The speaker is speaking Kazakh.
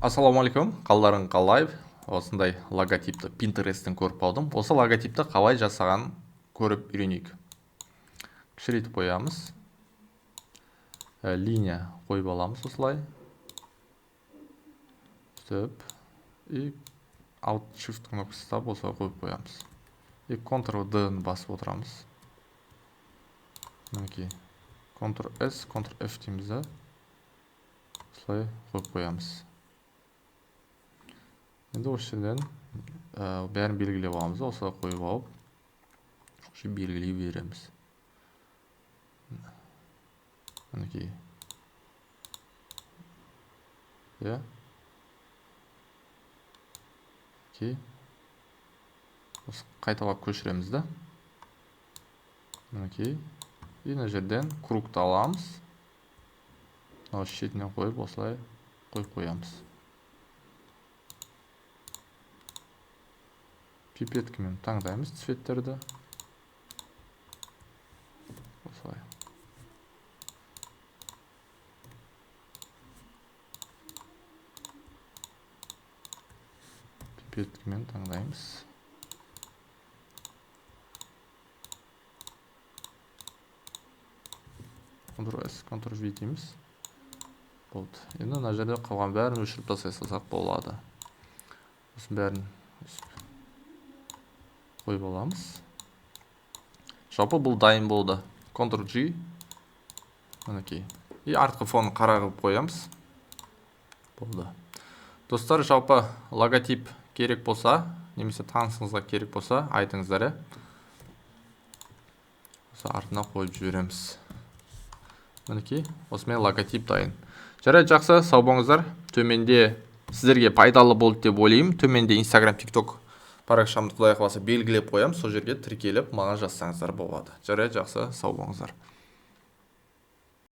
Ассалаумағалейкум, қалдарың қалай? Осындай логотипті Pinterest'тен көріп қалдым. Осы логотипті қалай жасаған көріп үйренейік. Кішірейтіп қоямыз. Линия қойып аламыз осылай. Сөп. И Alt Shift кнопкасы тап осылай қойып қоямыз. И Ctrl-D-ні басып отырамыз. Мінекей. Ctrl-S, Ctrl-F дейміз да. Осылай қойып қоямыз. Енді осы жерден бәрін белгілеп аламыз. Осылай қойып алып, осы белгілей береміз. Мінекей. Я. Окей. Осы қайталап көшіреміз да. Мінекей. И мына жерден кругты аламыз. Осы шетінен қойып, осылай қойып қоямыз. Пипеткімен таңдаймыз цветтерді. Осылай. Пипеткімен таңдаймыз. Ctrl-S, Ctrl-V дейміз. Болды. Енді мына жерде қалған бәрін өшіріп тастай салсақ болады. Осының бәрін қойып аламыз. Жалпы бұл дайын болды. Ctrl-G. Мінекей. И артқы фонын қара қылып қоямыз. Болды. Достар, жалпы логотип керек болса, немесе танысыңызға керек болса, айтыңыздар. Осы артына қойып жібереміз. Мінекей, осымен логотип дайын. Жарайды, жақсы, сау болыңыздар. Төменде сіздерге пайдалы болды деп ойлаймын. Төменде Instagram, TikTok парақшамды Құдай қаласа белгілеп қоям, сол жерге тіркеліп маған жазсаңыздар болады. Жарайды, жақсы, сау болыңыздар.